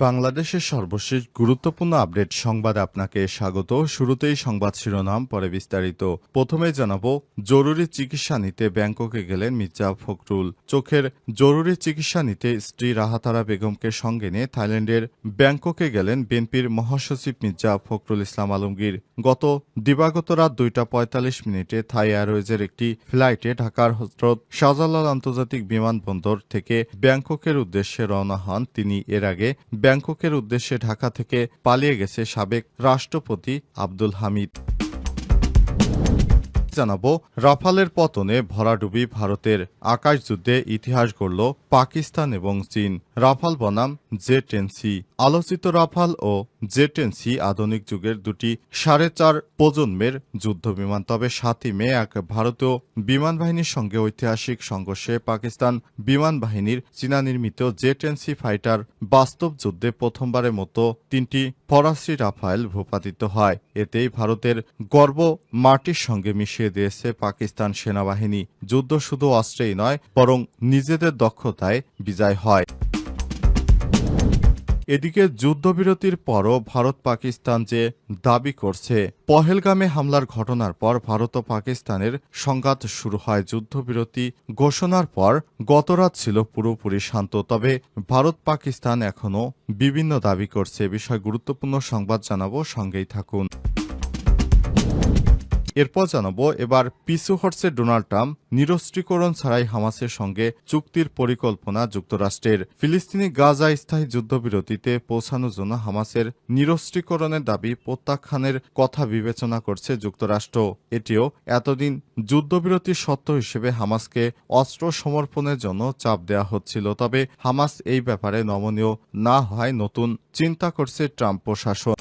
বাংলাদেশের সর্বশেষ গুরুত্বপূর্ণ আপডেট সংবাদে আপনাকে স্বাগত। শুরুতেই সংবাদ শিরোনাম, পরে বিস্তারিত। প্রথমে জানাবো, জরুরি চিকিৎসা নিতে ব্যাংককে গেলেন মির্জা ফখরুল। চোখের জরুরি চিকিৎসা নিতে স্ত্রী রাহাতারা বেগমকে সঙ্গে নিয়ে থাইল্যান্ডের ব্যাংককে গেলেন বিএনপির মহাসচিব মির্জা ফখরুল ইসলাম আলমগীর। গত দিবাগত রাত 2:45 থাই এয়ারওয়েজের একটি ফ্লাইটে ঢাকার হযরত শাহজালাল আন্তর্জাতিক বিমানবন্দর থেকে ব্যাংককের উদ্দেশ্যে রওনা হন তিনি। এর আগে ব্যাংককের উদ্দেশ্যে ঢাকা থেকে পালিয়ে গেছে সাবেক রাষ্ট্রপতি আব্দুল হামিদ। জানাবো, রাফালের পতনে ভরাডুবি ভারতের আকাশযুদ্ধে ইতিহাস গড়ল পাকিস্তান এবং চীন। রাফাল বনাম জে-10সি। আলোচিত রাফাল ও জে-10সি আধুনিক যুগের দুটি 4.5 প্রজন্মের যুদ্ধবিমান। তবে 7ই মে এক ভারতীয় বিমান বাহিনীর সঙ্গে ঐতিহাসিক সংঘর্ষে পাকিস্তান বিমান বাহিনীর চীনা নির্মিত জে-10সি ফাইটার বাস্তব যুদ্ধে প্রথমবারের মতো 3টি ফরাসি রাফায়েল ভূপাতিত হয়। এতেই ভারতের গর্ব মাটির সঙ্গে মিশিয়ে দিয়েছে পাকিস্তান সেনাবাহিনী। যুদ্ধ শুধু অস্ত্রেই নয়, বরং নিজেদের দক্ষতায় বিজয় হয়। এদিকে যুদ্ধবিরতির পরও ভারত পাকিস্তান যে দাবি করছে, পহেলগামে হামলার ঘটনার পর ভারত ও পাকিস্তানের সংঘাত শুরু হয়। যুদ্ধবিরতি ঘোষণার পর গতরাত ছিল পুরোপুরি শান্ত। তবে ভারত পাকিস্তান এখনও বিভিন্ন দাবি করছে। বিষয় গুরুত্বপূর্ণ সংবাদ জানাবো, সঙ্গেই থাকুন। এরপর জানাবো, এবার পিছু হটছে ডোনাল্ড ট্রাম্প। নিরস্ত্রীকরণ ছাড়াই হামাসের সঙ্গে চুক্তির পরিকল্পনা যুক্তরাষ্ট্রের। ফিলিস্তিনি গাজায় স্থায়ী যুদ্ধবিরতিতে পৌঁছানোর জন্য হামাসের নিরস্ত্রীকরণের দাবি প্রত্যাখ্যানের কথা বিবেচনা করছে যুক্তরাষ্ট্র। এটিও এতদিন যুদ্ধবিরতির শর্ত হিসেবে হামাসকে অস্ত্র সমর্পণের জন্য চাপ দেওয়া হচ্ছিল। তবে হামাস এই ব্যাপারে নমনীয় না হয় নতুন চিন্তা করছে ট্রাম্প প্রশাসন।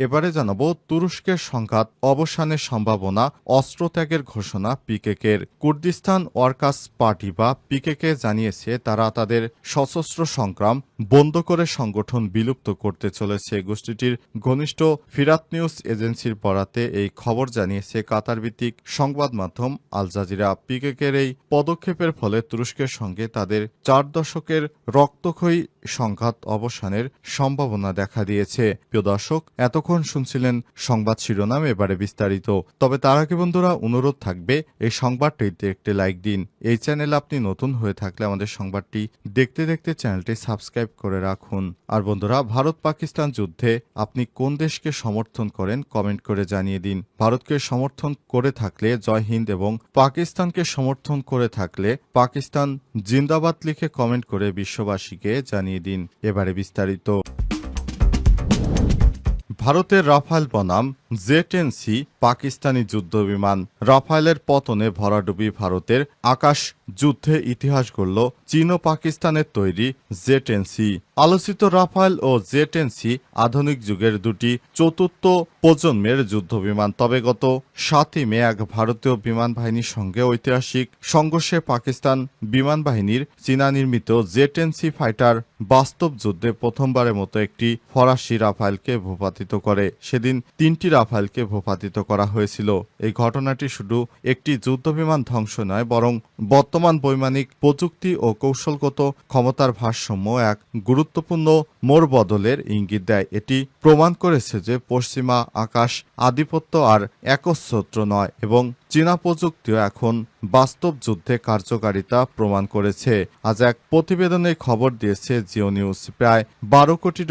এবারে জানাবো, তুরস্কের সংঘাত অবসানের সম্ভাবনা, অস্ত্রত্যাগের ঘোষণা পিকেকের। কুর্দিস্তান ওয়ার্কার্স পার্টি বা পিকেকে জানিয়েছে তারা তাদের সশস্ত্র সংগ্রাম বন্ধ করে সংগঠন বিলুপ্ত করতে চলেছে। গোষ্ঠীটির ঘনিষ্ঠ ফিরাত নিউজ এজেন্সির বরাতে এই খবর জানিয়েছে কাতার ভিত্তিক সংবাদ মাধ্যম আল জাজিরা। পিকেকের এই পদক্ষেপের ফলে তুরস্কের সঙ্গে তাদের 4 দশকের রক্তক্ষয়ী সংঘাত অবসানের সম্ভাবনা দেখা দিয়েছে। প্রিয় দর্শক, এতক্ষণ শুনছিলেন সংবাদ শিরোনাম, এবারে বিস্তারিত। তবে তার আগে বন্ধুরা, অনুরোধ থাকবে এই সংবাদটিতে একটি লাইক দিন। এই চ্যানেলে আপনি নতুন হয়ে থাকলে আমাদের সংবাদটি দেখতে দেখতে চ্যানেলটি সাবস্ক্রাইব করে রাখুন। আর বন্ধুরা, ভারত পাকিস্তান যুদ্ধে আপনি কোন দেশকে সমর্থন করেন কমেন্ট করে জানিয়ে দিন। ভারতকে সমর্থন করে থাকলে জয় হিন্দ এবং পাকিস্তানকে সমর্থন করে থাকলে পাকিস্তান জিন্দাবাদ লিখে কমেন্ট করে বিশ্ববাসীকে জানিয়ে দিন। এবারে বিস্তারিত। ভারতের রাফাল বনাম জে-10সি পাকিস্তানি যুদ্ধবিমান। রাফায়েলের পতনে ভরাডুবি ভারতের আকাশ যুদ্ধে ইতিহাস গড়ল চীন ও পাকিস্তানের তৈরি জে-10সি। আলোচিত রাফায়েল ও জে-10সি আধুনিক যুগের দুটি চতুর্থ প্রজন্মের যুদ্ধবিমান। তবে গত 7ই মে এক ভারতীয় বিমান বাহিনীর সঙ্গে ঐতিহাসিক সংঘর্ষে পাকিস্তান বিমান বাহিনীর চীনা নির্মিত জে-10সি ফাইটার বাস্তব যুদ্ধে প্রথমবারের মতো একটি ফরাসি রাফায়েলকে ভূপাতিত করে। সেদিন 3টি রাফায়েলকে ভূপাতিত করা হয়েছিল। এই ঘটনাটি শুধু একটি যুদ্ধবিমান ধ্বংস নয়, বরং বর্তমান বৈমানিক প্রযুক্তি ও কৌশলগত ক্ষমতার ভারসাম্য এক গুরুত্বপূর্ণ মোড় বদলের ইঙ্গিত দেয়। এটি প্রমাণ করেছে যে পশ্চিমা আকাশ আধিপত্য আর একচ্ছত্র নয় এবং চীনা প্রযুক্তিও এখন বাস্তব যুদ্ধে কার্যকারিতা প্রমাণ করেছে। আজ এক প্রতিবেদনে খবর দিয়েছে জিও নিউজ। প্রায় $12 কোটি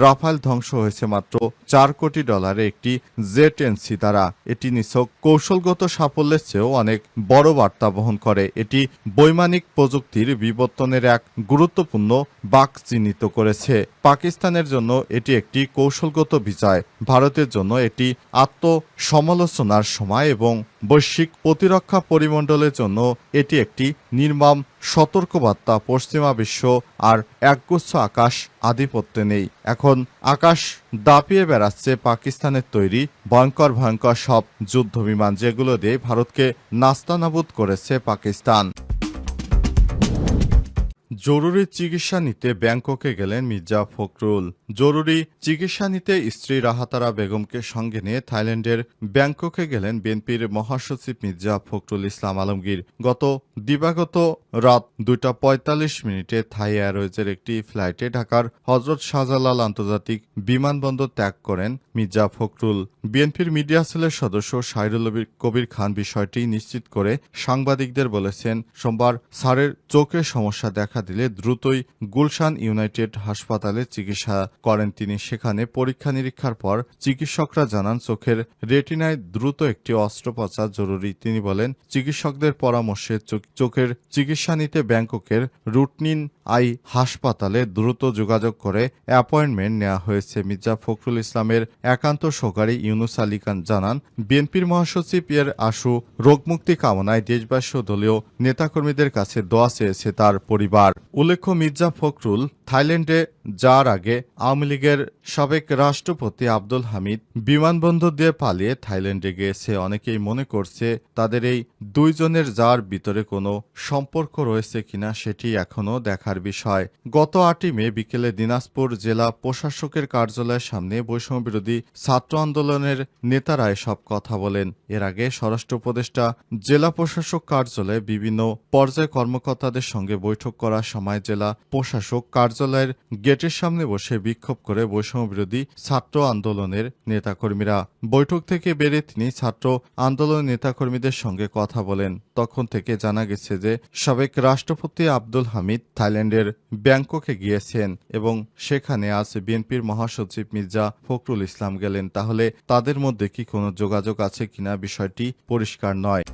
রাফায়েল ধ্বংস হয়েছে মাত্র $4 কোটি একটি জে-10সি দ্বারা। এটি নিছক কৌশলগত সাফল্যের চেয়েও অনেক বড় বার্তা বহন করে। এটি বৈমানিক প্রযুক্তির বিবর্তনের এক গুরুত্বপূর্ণ বাঁক চিহ্নিত করেছে। পাকিস্তানের জন্য এটি একটি কৌশলগত বিজয়, ভারতের জন্য এটি আত্মসমালোচনার সময় এবং বৈশ্বিক প্রতিরক্ষা পরিমণ্ডলের জন্য এটি একটি নির্মম সতর্কবার্তা। পশ্চিমা বিশ্ব আর একগুচ্ছ আকাশ আধিপত্যে নেই। এখন আকাশ দাপিয়ে বেড়াচ্ছে পাকিস্তানের তৈরি ভয়ঙ্কর ভয়ঙ্কর সব যুদ্ধবিমান, যেগুলো দিয়ে ভারতকে নাস্তানাবুদ করেছে পাকিস্তান। জরুরি চিকিৎসা নিতে ব্যাংককে গেলেন মির্জা ফখরুল। জরুরি চিকিৎসা নিতে স্ত্রী রাহাতারা বেগমকে সঙ্গে নিয়ে থাইল্যান্ডের ব্যাংককে গেলেন বিএনপির মহাসচিব মির্জা ফখরুল ইসলাম আলমগীর। গত দিবাগত রাত 2:45 থাই এয়ারওয়েজের একটি ফ্লাইটে ঢাকার হযরত শাহজালাল আন্তর্জাতিক বিমানবন্দর ত্যাগ করেন মির্জা ফখরুল। বিএনপির মিডিয়া সেলের সদস্য সাইরুল কবির খান বিষয়টি নিশ্চিত করে সাংবাদিকদের বলেছেন, সোমবার স্যারের চোখে সমস্যা দেখা দিলে দ্রুতই গুলশান ইউনাইটেড হাসপাতালে চিকিৎসা করেন তিনি। সেখানে পরীক্ষা নিরীক্ষার পর চিকিৎসকরা জানান চোখের রেটিনায় দ্রুত একটি অস্ত্রোপচার জরুরি। তিনি বলেন, চিকিৎসকদের পরামর্শে চোখের চিকিৎসা নিতে ব্যাংককের রুটনিন আই হাসপাতালে দ্রুত যোগাযোগ করে অ্যাপয়েন্টমেন্ট নেওয়া হয়েছে। মির্জা ফখরুল ইসলামের একান্ত সহকারী ইউনুস আলী খান জানান, বিএনপির মহাসচিব এর আশু রোগমুক্তি কামনায় দেশবাসী ও দলীয় নেতাকর্মীদের কাছে দোয়া চেয়েছে তার পরিবার। উল্লেখ্য, মির্জা ফখরুল থাইল্যান্ডে যাওয়ার আগে আওয়ামী লীগের সাবেক রাষ্ট্রপতি আব্দুল হামিদ বিমানবন্দর দিয়ে পালিয়ে থাইল্যান্ডে গিয়েছে। অনেকেই মনে করছে তাদের এই দুইজনের যাওয়ার ভিতরে কোনো সম্পর্ক রয়েছে কিনা সেটি এখনও দেখার বিষয়। গত 8 মে বিকেলে দিনাজপুর জেলা প্রশাসকের কার্যালয়ের সামনে বৈষম্যবিরোধী ছাত্র আন্দোলনের নেতারা এসব কথা বলেন। এর আগে স্বরাষ্ট্র উপদেষ্টা জেলা প্রশাসক কার্যালয়ে বিভিন্ন পর্যায়ে কর্মকর্তাদের সঙ্গে বৈঠক করার সময় জেলা প্রশাসক কার্যালয়ের গেটের সামনে বসে বিক্ষোভ করে বৈষম্যবিরোধী ছাত্র আন্দোলনের নেতাকর্মীরা। বৈঠক থেকে বেরিয়ে তিনি ছাত্র আন্দোলনের নেতাকর্মীদের সঙ্গে কথা বলেন। তখন থেকে জানা গেছে যে সাবেক রাষ্ট্রপতি আব্দুল হামিদ থাইল্যান্ডের ব্যাংককে গিয়েছেন এবং সেখানে আজ বিএনপির মহাসচিব মির্জা ফখরুল ইসলাম গেলেন। তাহলে তাদের মধ্যে কি কোনো যোগাযোগ আছে কিনা বিষয়টি পরিষ্কার নয়।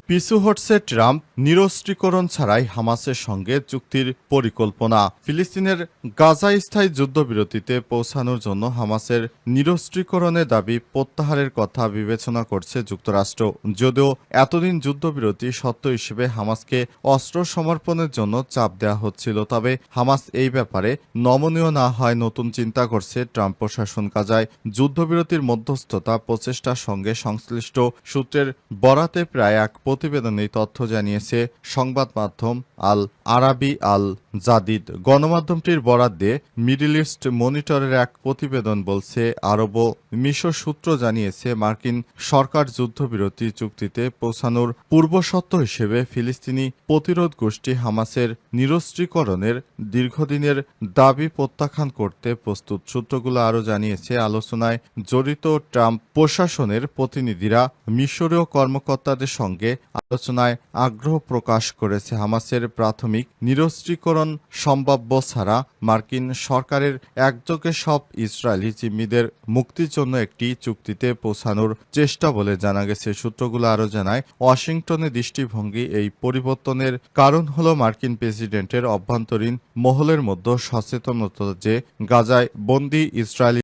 পিছু হটছে ট্রাম্প, নিরস্ত্রীকরণ ছাড়াই হামাসের সঙ্গে চুক্তির পরিকল্পনা। ফিলিস্তিনের গাজায় স্থায়ী যুদ্ধবিরতিতে পৌঁছানোর জন্য হামাসের নিরস্ত্রীকরণের দাবি প্রত্যাহারের কথা বিবেচনা করছে যুক্তরাষ্ট্র। যদিও এতদিন যুদ্ধবিরতি শর্ত হিসেবে হামাসকে অস্ত্র সমর্পণের জন্য চাপ দেওয়া হচ্ছিল, তবে হামাস এই ব্যাপারে নমনীয় না হয় নতুন চিন্তা করছে ট্রাম্প প্রশাসন। গাজায় যুদ্ধবিরতির মধ্যস্থতা প্রচেষ্টার সঙ্গে সংশ্লিষ্ট সূত্রের বরাতে প্রায় এক প্রতিবেদনে এই তথ্য জানিয়েছে সংবাদ মাধ্যম আল আরাবি আল জাদিদ। গণমাধ্যমটির বরাত দিয়ে মিডল ইস্ট মনিটরের এক প্রতিবেদন বলছে, আরব ও মিশর সূত্র জানিয়েছে মার্কিন সরকার যুদ্ধবিরতি চুক্তিতে পৌঁছানোর পূর্বশর্ত হিসেবে ফিলিস্তিনি প্রতিরোধ গোষ্ঠী হামাসের নিরস্ত্রীকরণের দীর্ঘদিনের দাবি প্রত্যাখ্যান করতে প্রস্তুত। সূত্রগুলো আরও জানিয়েছে, আলোচনায় জড়িত ট্রাম্প প্রশাসনের প্রতিনিধিরা মিশরীয় কর্মকর্তাদের সঙ্গে আলোচনায় আগ্রহ প্রকাশ করেছে। হামাসের প্রাথমিক নিরস্ত্রীকরণ সম্ভাব্য ছাড়া মার্কিন সরকারের একযোগে সব ইসরায়েলি জিম্মিদের মুক্তির জন্য একটি চুক্তিতে পৌঁছানোর চেষ্টা বলে জানা গেছে। সূত্রগুলো আরও জানায়, ওয়াশিংটনের দৃষ্টিভঙ্গি এই পরিবর্তনের কারণ হল মার্কিন প্রেসিডেন্টের অভ্যন্তরীণ মহলের মধ্যে সচেতনতা যে গাজায় বন্দী ইসরায়েলি